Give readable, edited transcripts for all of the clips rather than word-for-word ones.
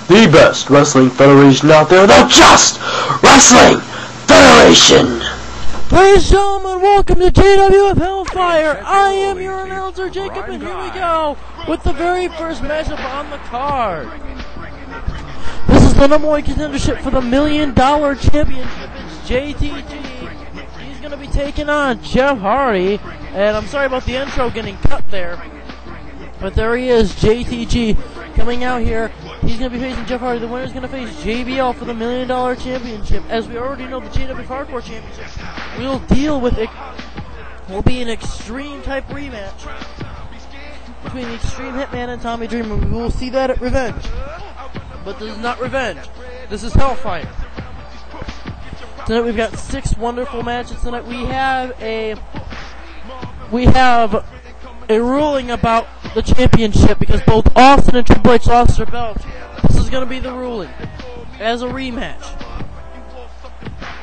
the best wrestling federation out there, the Just Wrestling Federation! Ladies and gentlemen, welcome to JWF HellFire. I am your announcer, Jacob, and here we go with the very first matchup on the card. This is the #1 contendership for the $1 Million Championship. It's JTG. He's going to be taking on Jeff Hardy. And I'm sorry about the intro getting cut there. But there he is, JTG, coming out here. He's going to be facing Jeff Hardy. The winner's going to face JBL for the $1 Million Championship. As we already know, the JWF Hardcore Championship will deal with it. Will be an extreme type rematch between the Extreme Hitman and Tommy Dreamer. We will see that at Revenge. But this is not Revenge. This is Hellfire. Tonight we've got 6 wonderful matches. Tonight we have a ruling about the championship because both Austin and Triple H lost their belts. This is going to be the ruling as a rematch.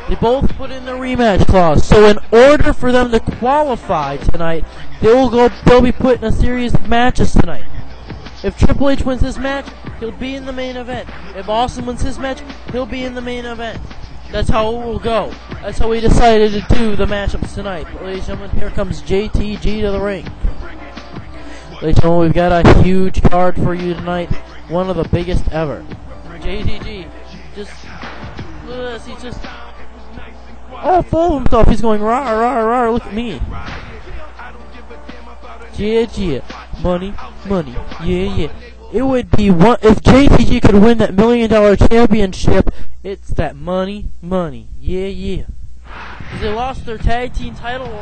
They both put in the rematch clause. So in order for them to qualify tonight, they'll be put in a series of matches tonight. If Triple H wins his match, he'll be in the main event. If Austin wins his match, he'll be in the main event. That's how it will go. That's how we decided to do the matchups tonight. But ladies and gentlemen, here comes JTG to the ring. Ladies and gentlemen, we've got a huge card for you tonight. One of the biggest ever. JTG, look at this, he's just all full of himself. He's going rah, rah, rah, look at me. Yeah, money, yeah. It would be one if JTG could win that $1 Million Championship. It's that money, yeah. Because they lost their tag team title rematch in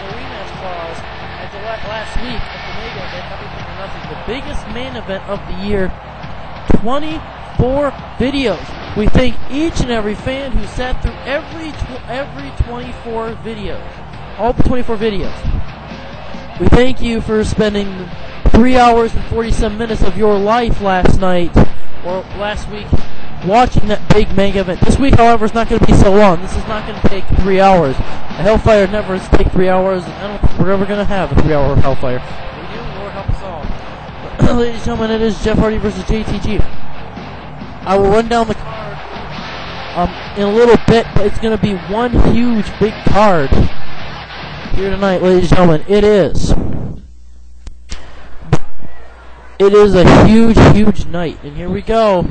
the rematch clause at the last week at the Regal event. Everything or nothing. The biggest main event of the year. 24 videos. We thank each and every fan who sat through every 24 videos. All the 24 videos. We thank you for spending 3 hours and 47 minutes of your life last night, or last week, watching that big mega event. This week, however, is not going to be so long. This is not going to take 3 hours. A Hellfire never has to take 3 hours. I don't think we're ever going to have a 3-hour Hellfire. We do, Lord help us all. Ladies and gentlemen, it is Jeff Hardy versus JTG. I will run down the card in a little bit, but it's going to be one huge, big card here tonight, ladies and gentlemen. It is a huge night. And here we go.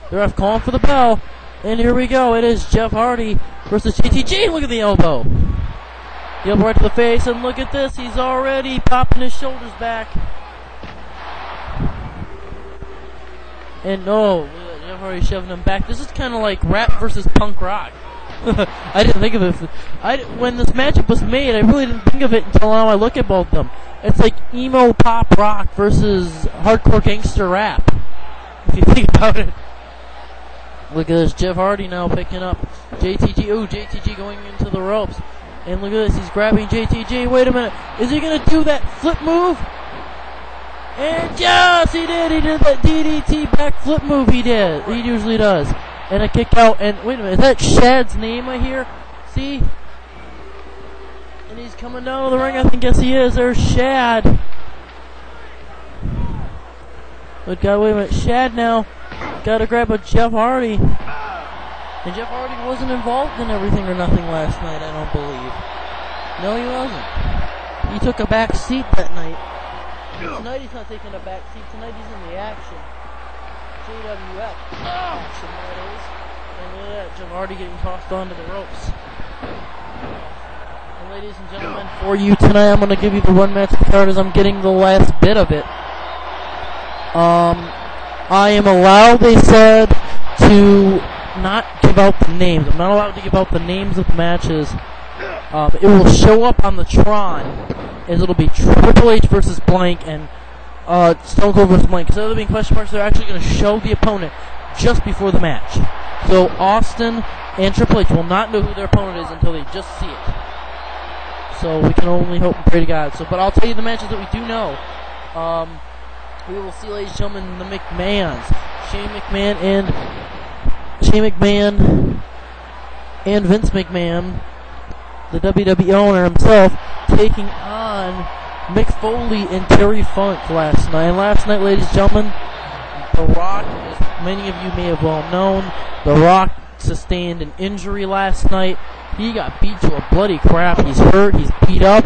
The ref calling for the bell. And here we go. It is Jeff Hardy versus JTG. Look at the elbow. The elbow right to the face. And look at this. He's already popping his shoulders back. And Jeff Hardy shoving him back. This is kind of like rap versus punk rock. I didn't think of it. When this matchup was made, I really didn't think of it until now I look at both of them. It's like emo pop rock versus hardcore gangster rap, if you think about it. Look at this, Jeff Hardy now picking up JTG. Ooh, JTG going into the ropes. And look at this, he's grabbing JTG. Wait a minute, is he going to do that flip move? And yes, he did. He did that DDT back flip move he usually does. And a kick out, and wait a minute, is that Shad's name I hear? See? And he's coming down to the ring, I think, yes he is, there's Shad. But God, wait a minute, Shad now, gotta grab a Jeff Hardy. And Jeff Hardy wasn't involved in Everything or Nothing last night, I don't believe. No, he wasn't. He took a back seat that night. Tonight he's not taking a back seat, tonight he's in the action. JWF action, that is. And look at that, Jeff Hardy getting tossed onto the ropes. And ladies and gentlemen, for you tonight, I'm going to give you the one match card as I'm getting the last bit of it. I am allowed, they said, to not give out the names. I'm not allowed to give out the names of the matches. It will show up on the Tron, as it'll be Triple H versus blank and Stone Cold versus blank. Instead of there being question marks, they're actually going to show the opponent just before the match. So Austin and Triple H will not know who their opponent is until they just see it. So we can only hope and pray to God. So, but I'll tell you the matches that we do know. We will see, ladies and gentlemen, the McMahons, Shane McMahon and Vince McMahon, the WWE owner himself, taking on Mick Foley and Terry Funk last night. And last night, ladies and gentlemen, The Rock, as many of you may have well known, The Rock sustained an injury last night. He got beat to a bloody crap. He's hurt. He's beat up.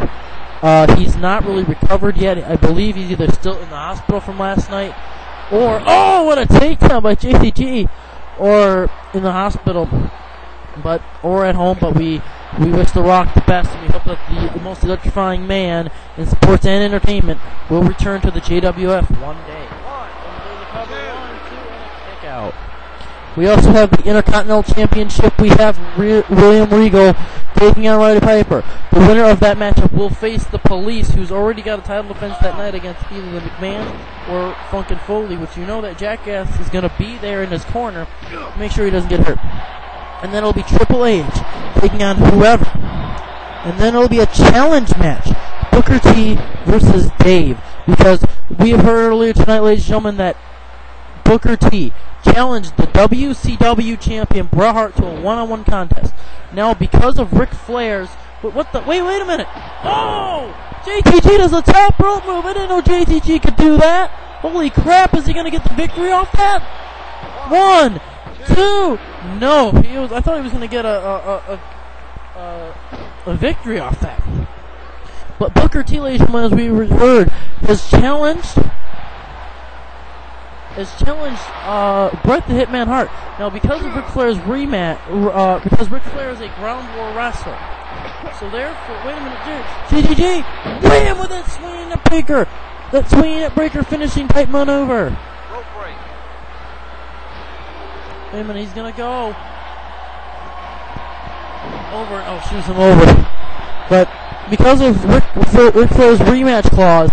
He's not really recovered yet. I believe he's either still in the hospital from last night, or, oh, what a takedown by JTG, or in the hospital, or at home. But we wish The Rock the best, and we hope that the most electrifying man in sports and entertainment will return to the JWF one day. We also have the Intercontinental Championship. We have William Regal taking on Roddy Piper. The winner of that matchup will face the Police, who's already got a title defense that night against either the McMahons or Funk and Foley, which you know that Jackass is going to be there in his corner. Make sure he doesn't get hurt. And then it'll be Triple H taking on whoever. And then it'll be a challenge match, Booker T versus Dave. Because we have heard earlier tonight, ladies and gentlemen, that Booker T challenged the WCW champion Bret Hart to a one-on-one contest. Now, because of Ric Flair's... wait a minute! Oh! JTG does a top rope move! I didn't know JTG could do that! Holy crap, is he gonna get the victory off that? 1, 2... No, I thought he was gonna get a victory off that. But Booker T, ladies and gentlemen, as we heard, has challenged Bret the Hitman Hart. Now, because of Ric Flair's rematch, because Ric Flair is a ground war wrestler, so therefore, wait a minute, JTG, wham with that swinging at breaker, finishing type maneuver. Rope break. Wait a minute, he's gonna go over. Oh, shoots him over. But because of Ric Flair's rematch clause,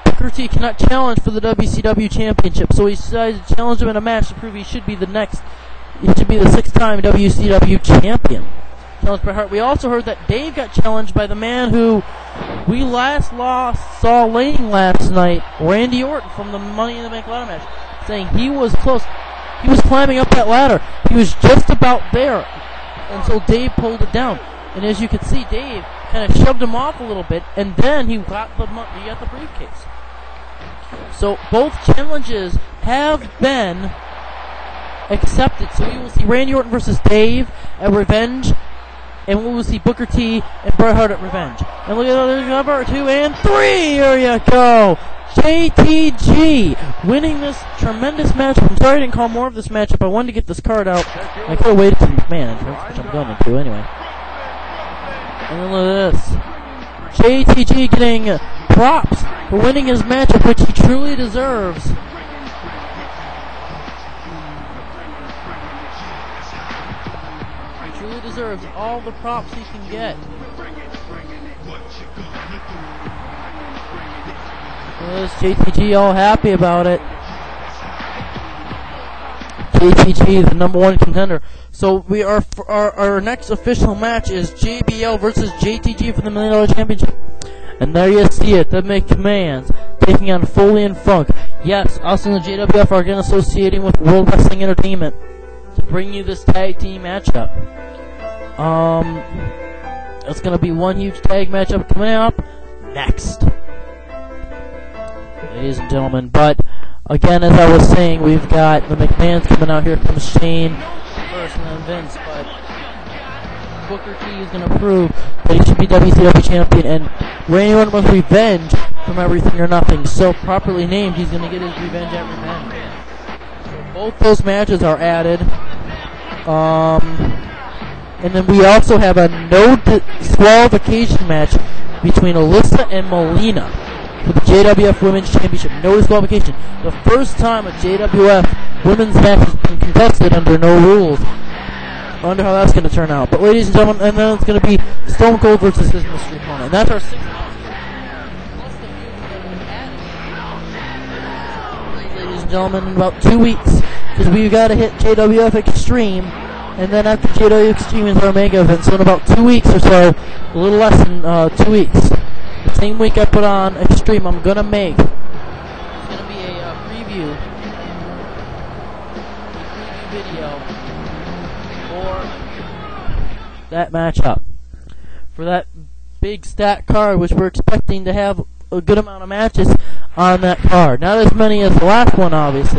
Booker T cannot challenge for the WCW championship, so he decided to challenge him in a match to prove he should be the 6th-time WCW champion. Challenge Bret Hart. We also heard that Dave got challenged by the man who we saw laying last night, Randy Orton, from the Money in the Bank ladder match, saying he was close. He was climbing up that ladder. He was just about there until Dave pulled it down. And as you can see, Dave kind of shoved him off a little bit, and then he got the briefcase. So both challenges have been accepted. So we will see Randy Orton versus Dave at Revenge, and we will see Booker T and Bret Hart at Revenge. And look at that, there's number 2 and 3. Here you go. JTG winning this tremendous matchup. I'm sorry I didn't call more of this matchup. I wanted to get this card out. I could have waited till the McMahon entrance, which I'm going to do anyway. And then look at this. JTG getting props for winning his matchup, which he truly deserves. He truly deserves all the props he can get. There's JTG all happy about it. JTG, the #1 contender. So we are our next official match is JBL versus JTG for the $1 Million Championship. And there you see it, the McMahons taking on Foley and Funk. Yes, us and the JWF are again associating with World Wrestling Entertainment to bring you this tag team matchup. It's going to be one huge tag matchup coming up next, ladies and gentlemen. But again, as I was saying, we've got the McMahons coming out. Here comes Shane first and then Vince, but Booker T is going to prove that he should be WCW champion, and Randy Orton wants revenge from Everything or Nothing. So properly named, he's going to get his revenge at Revenge. So both those matches are added. And then we also have a no disqualification match between Alyssa and Melina for the JWF Women's Championship. No disqualification. The first time a JWF Women's match has been contested under no rules. I wonder how that's going to turn out. But ladies and gentlemen, and then it's going to be Stone Cold versus his mystery opponent. And that's our 6th match. Plus the feud that we added. Ladies and gentlemen, in about 2 weeks, because we've got to hit JWF Extreme. And then after JWF Extreme is our mega event. So in about 2 weeks or so, a little less than 2 weeks, the same week I put on Extreme, I'm going to make. It's going to be a preview video for that matchup. For that big stat card, which we're expecting to have a good amount of matches on that card. Not as many as the last one, obviously.